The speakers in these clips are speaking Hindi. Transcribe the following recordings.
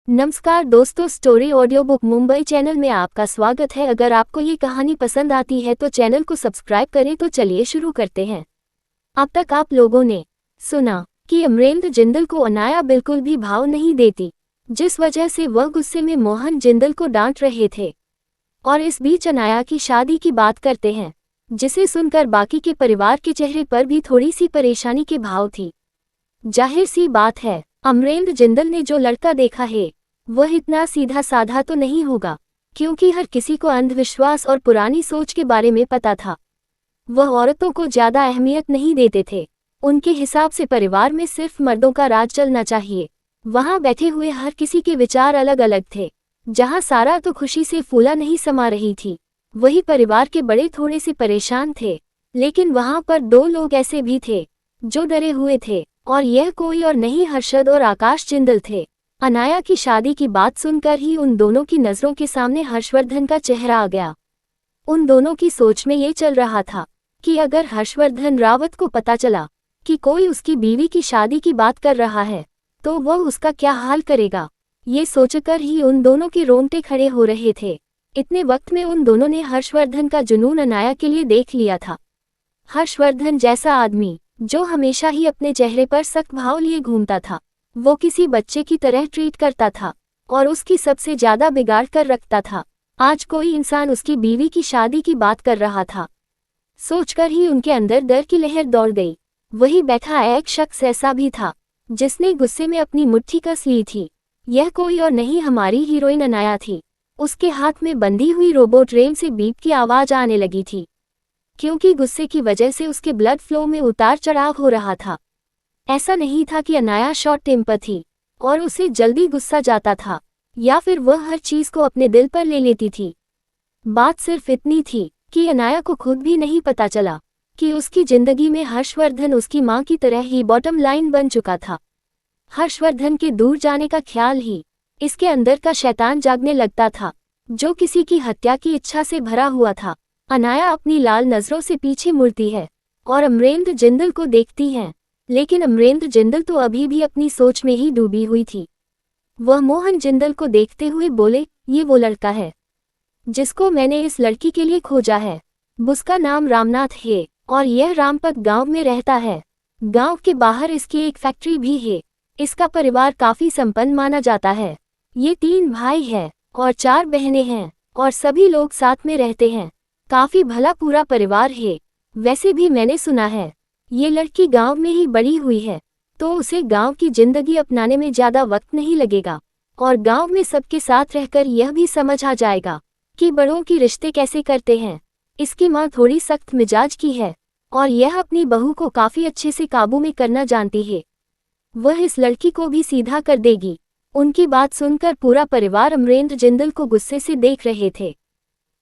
नमस्कार दोस्तों, story audio book Mumbai channel में आपका स्वागत है। अगर आपको ये कहानी पसंद आती है तो चैनल को सब्सक्राइब करें। तो चलिए शुरू करते हैं। अब तक आप लोगों ने सुना कि अमरेंद्र जिंदल को अनाया बिल्कुल भी भाव नहीं देती, जिस वजह से वह गुस्से में मोहन जिंदल को डांट रहे थे। और इस बीच अनाया की शादी की बात करते हैं, जिसे सुनकर बाकी के परिवार के चेहरे पर भी थोड़ी सी परेशानी के भाव थी। जाहिर सी बात है, अमरेंद्र जिंदल ने जो लड़का देखा है वह इतना सीधा साधा तो नहीं होगा, क्योंकि हर किसी को अंधविश्वास और पुरानी सोच के बारे में पता था। वह औरतों को ज्यादा अहमियत नहीं देते थे। उनके हिसाब से परिवार में सिर्फ मर्दों का राज चलना चाहिए। वहां बैठे हुए हर किसी के विचार अलग अलग थे। जहां सारा तो खुशी से फूला नहीं समा रही थी, वही परिवार के बड़े थोड़े से परेशान थे। लेकिन वहां पर दो लोग ऐसे भी थे जो डरे हुए थे, और यह कोई और नहीं हर्षद और आकाश जिंदल थे। अनाया की शादी की बात सुनकर ही उन दोनों की नजरों के सामने हर्षवर्धन का चेहरा आ गया। उन दोनों की सोच में ये चल रहा था कि अगर हर्षवर्धन रावत को पता चला कि कोई उसकी बीवी की शादी की बात कर रहा है तो वह उसका क्या हाल करेगा। ये सोचकर ही उन दोनों के रोंगटे खड़े हो रहे थे। इतने वक्त में उन दोनों ने हर्षवर्धन का जुनून अनाया के लिए देख लिया था। हर्षवर्धन जैसा आदमी, जो हमेशा ही अपने चेहरे पर सख्त भाव लिए घूमता था, वो किसी बच्चे की तरह ट्रीट करता था और उसकी सबसे ज्यादा बिगाड़ कर रखता था। आज कोई इंसान उसकी बीवी की शादी की बात कर रहा था। सोचकर ही उनके अंदर डर की लहर दौड़ गई। वही बैठा एक शख्स ऐसा भी था जिसने गुस्से में अपनी मुट्ठी कस ली थी। यह कोई और नहीं, हमारी हीरोइन अनाया थी। उसके हाथ में बंधी हुई रोबोट रेल से बीप की आवाज आने लगी थी, क्योंकि गुस्से की वजह से उसके ब्लड फ्लो में उतार चढ़ाव हो रहा था। ऐसा नहीं था कि अनाया शॉर्ट टेम्पर थी और उसे जल्दी गुस्सा जाता था, या फिर वह हर चीज को अपने दिल पर ले लेती थी। बात सिर्फ इतनी थी कि अनाया को खुद भी नहीं पता चला कि उसकी जिंदगी में हर्षवर्धन उसकी मां की तरह ही बॉटम लाइन बन चुका था। हर्षवर्धन के दूर जाने का ख्याल ही इसके अंदर का शैतान जागने लगता था, जो किसी की हत्या की इच्छा से भरा हुआ था। अनाया अपनी लाल नजरों से पीछे मुड़ती है और अमरेंद्र जिंदल को देखती है, लेकिन अमरेंद्र जिंदल तो अभी भी अपनी सोच में ही डूबी हुई थी। वह मोहन जिंदल को देखते हुए बोले, ये वो लड़का है जिसको मैंने इस लड़की के लिए खोजा है। उसका नाम रामनाथ है और यह रामपत गांव में रहता है। गांव के बाहर इसकी एक फैक्ट्री भी है। इसका परिवार काफी संपन्न माना जाता है। ये 3 भाई हैं और 4 बहनें हैं और सभी लोग साथ में रहते हैं। काफी भला पूरा परिवार है। वैसे भी मैंने सुना है ये लड़की गांव में ही बड़ी हुई है, तो उसे गांव की जिंदगी अपनाने में ज्यादा वक्त नहीं लगेगा और गांव में सबके साथ रहकर यह भी समझ आ जाएगा कि बड़ों की रिश्ते कैसे करते हैं। इसकी मां थोड़ी सख्त मिजाज की है और यह अपनी बहू को काफी अच्छे से काबू में करना जानती है। वह इस लड़की को भी सीधा कर देगी। उनकी बात सुनकर पूरा परिवार अमरेंद्र जिंदल को गुस्से से देख रहे थे।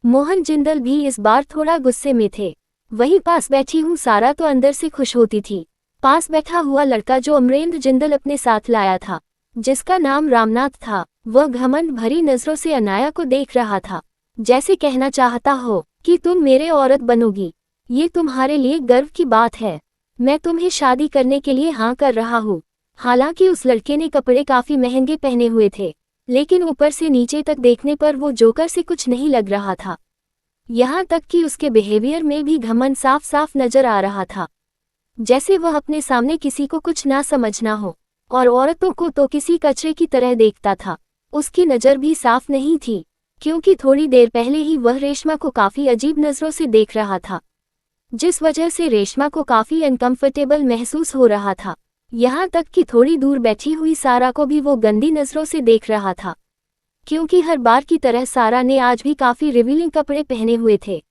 मोहन जिंदल भी इस बार थोड़ा गुस्से में थे। वहीं पास बैठी हूँ सारा तो अंदर से खुश होती थी। पास बैठा हुआ लड़का जो अमरेंद्र जिंदल अपने साथ लाया था, जिसका नाम रामनाथ था, वह घमंड भरी नजरों से अनाया को देख रहा था, जैसे कहना चाहता हो कि तुम मेरे औरत बनोगी। ये तुम्हारे लिए गर्व की बात है। मैं तुम्हें शादी करने के लिए हाँ कर रहा हूँ। हालांकि उस लड़के ने कपड़े काफी महंगे पहने हुए थे, लेकिन ऊपर से नीचे तक देखने पर वो जोकर से कुछ नहीं लग रहा था। यहाँ तक कि उसके बिहेवियर में भी घमंड साफ साफ नजर आ रहा था, जैसे वह अपने सामने किसी को कुछ ना समझना हो और औरतों को तो किसी कचरे की तरह देखता था। उसकी नज़र भी साफ नहीं थी, क्योंकि थोड़ी देर पहले ही वह रेशमा को काफी अजीब नजरों से देख रहा था, जिस वजह से रेशमा को काफी अनकंफर्टेबल महसूस हो रहा था। यहाँ तक कि थोड़ी दूर बैठी हुई सारा को भी वो गंदी नजरों से देख रहा था, क्योंकि हर बार की तरह सारा ने आज भी काफी रिवीलिंग कपड़े पहने हुए थे।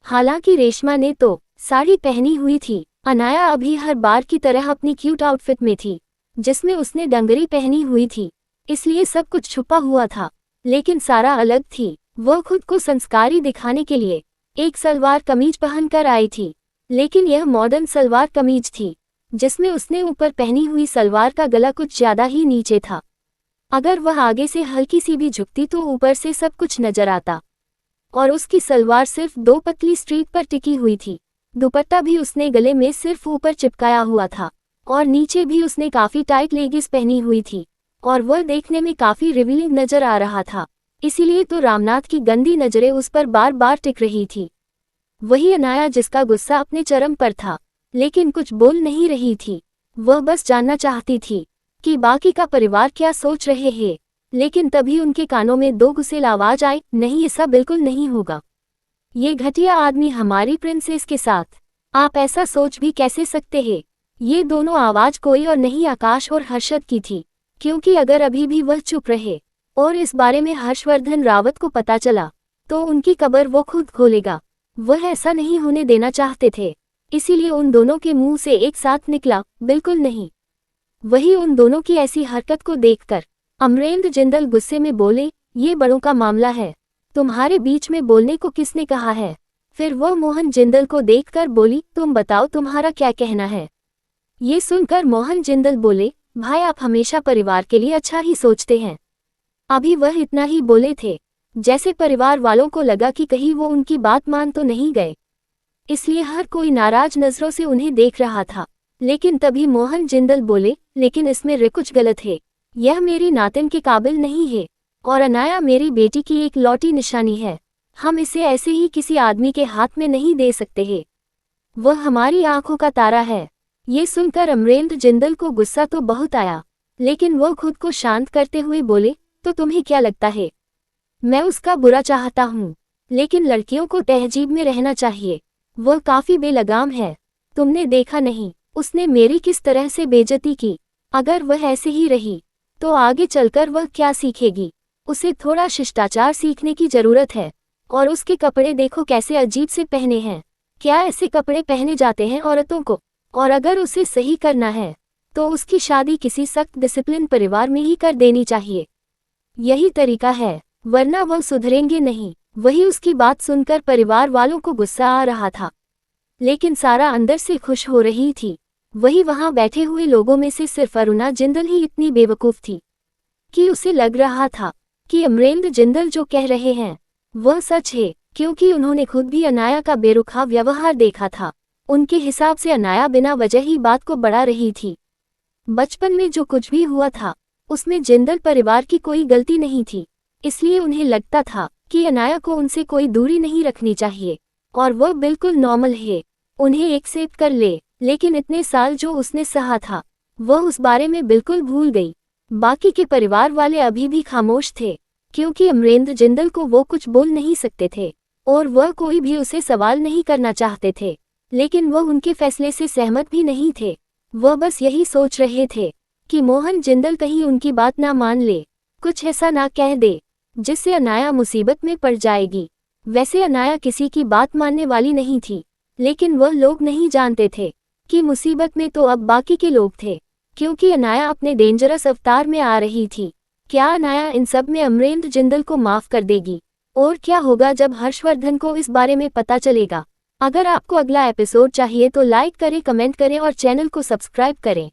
हालांकि रेशमा ने तो साड़ी पहनी हुई थी। अनाया अभी हर बार की तरह अपनी क्यूट आउटफिट में थी, जिसमें उसने डंगरी पहनी हुई थी, इसलिए सब कुछ छुपा हुआ था। लेकिन सारा अलग थी। वह खुद को संस्कारी दिखाने के लिए एक सलवार कमीज पहनकर आई थी, लेकिन यह मॉडर्न सलवार कमीज थी, जिसमें उसने ऊपर पहनी हुई सलवार का गला कुछ ज्यादा ही नीचे था। अगर वह आगे से हल्की सी भी झुकती तो ऊपर से सब कुछ नजर आता। और उसकी सलवार सिर्फ 2 पतली स्ट्रीप पर टिकी हुई थी। दुपट्टा भी उसने गले में सिर्फ ऊपर चिपकाया हुआ था और नीचे भी उसने काफी टाइट लेगिस पहनी हुई थी और वह देखने में काफी रिवीलिंग नजर आ रहा था। इसीलिए तो रामनाथ की गंदी नजरें उस पर बार बार टिक रही थी। वही अनाया जिसका गुस्सा अपने चरम पर था, लेकिन कुछ बोल नहीं रही थी। वह बस जानना चाहती थी कि बाकी का परिवार क्या सोच रहे हैं। लेकिन तभी उनके कानों में दो गुस्सेल आवाज आई, नहीं, ऐसा बिल्कुल नहीं होगा। ये घटिया आदमी हमारी प्रिंसेस के साथ, आप ऐसा सोच भी कैसे सकते हैं। ये दोनों आवाज कोई और नहीं आकाश और हर्षद की थी, क्योंकि अगर अभी भी वह चुप रहे और इस बारे में हर्षवर्धन रावत को पता चला तो उनकी कब्र वो खुद खोलेगा। वह ऐसा नहीं होने देना चाहते थे, इसीलिए उन दोनों के मुंह से एक साथ निकला, बिल्कुल नहीं। वही उन दोनों की ऐसी हरकत को देखकर अमरेंद्र जिंदल गुस्से में बोले, ये बड़ों का मामला है, तुम्हारे बीच में बोलने को किसने कहा है। फिर वह मोहन जिंदल को देखकर बोली, तुम बताओ तुम्हारा क्या कहना है। ये सुनकर मोहन जिंदल बोले, भाई आप हमेशा परिवार के लिए अच्छा ही सोचते हैं। अभी वह इतना ही बोले थे, जैसे परिवार वालों को लगा कि कहीं वो उनकी बात मान तो नहीं गए, इसलिए हर कोई नाराज नजरों से उन्हें देख रहा था। लेकिन तभी मोहन जिंदल बोले, लेकिन इसमें कुछ गलत है। यह मेरी नातिन के काबिल नहीं है और अनाया मेरी बेटी की एक लौटी निशानी है। हम इसे ऐसे ही किसी आदमी के हाथ में नहीं दे सकते हैं। वह हमारी आंखों का तारा है। ये सुनकर अमरेंद्र जिंदल को गुस्सा तो बहुत आया, लेकिन वह खुद को शांत करते हुए बोले, तो तुम्हें क्या लगता है मैं उसका बुरा चाहता हूँ? लेकिन लड़कियों को तहजीब में रहना चाहिए। वह काफी बेलगाम है, तुमने देखा नहीं उसने मेरी किस तरह से बेइज्जती की। अगर वह ऐसे ही रही तो आगे चलकर वह क्या सीखेगी। उसे थोड़ा शिष्टाचार सीखने की जरूरत है। और उसके कपड़े देखो कैसे अजीब से पहने हैं। क्या ऐसे कपड़े पहने जाते हैं औरतों को? और अगर उसे सही करना है तो उसकी शादी किसी सख्त डिसिप्लिन परिवार में ही कर देनी चाहिए। यही तरीका है, वरना वह सुधरेंगे नहीं। वही उसकी बात सुनकर परिवार वालों को गुस्सा आ रहा था, लेकिन सारा अंदर से खुश हो रही थी। वही वहां बैठे हुए लोगों में से सिर्फ अरुणा जिंदल ही इतनी बेवकूफ थी कि उसे लग रहा था कि अमरेंद्र जिंदल जो कह रहे हैं वह सच है, क्योंकि उन्होंने खुद भी अनाया का बेरुखा व्यवहार देखा था। उनके हिसाब से अनाया बिना वजह ही बात को बढ़ा रही थी। बचपन में जो कुछ भी हुआ था उसमें जिंदल परिवार की कोई गलती नहीं थी, इसलिए उन्हें लगता था कि अनाया को उनसे कोई दूरी नहीं रखनी चाहिए और वह बिल्कुल नॉर्मल है, उन्हें एक्सेप्ट कर ले। लेकिन इतने साल जो उसने सहा था वह उस बारे में बिल्कुल भूल गई। बाकी के परिवार वाले अभी भी खामोश थे, क्योंकि अमरेंद्र जिंदल को वो कुछ बोल नहीं सकते थे और वह कोई भी उसे सवाल नहीं करना चाहते थे। लेकिन वह उनके फैसले से सहमत भी नहीं थे। वह बस यही सोच रहे थे कि मोहन जिंदल कहीं उनकी बात ना मान ले, कुछ ऐसा ना कह दे जिससे अनाया मुसीबत में पड़ जाएगी। वैसे अनाया किसी की बात मानने वाली नहीं थी, लेकिन वह लोग नहीं जानते थे कि मुसीबत में तो अब बाकी के लोग थे, क्योंकि अनाया अपने डेंजरस अवतार में आ रही थी। क्या अनाया इन सब में अमरेंद्र जिंदल को माफ कर देगी? और क्या होगा जब हर्षवर्धन को इस बारे में पता चलेगा? अगर आपको अगला एपिसोड चाहिए तो लाइक करें, कमेंट करें और चैनल को सब्सक्राइब करें।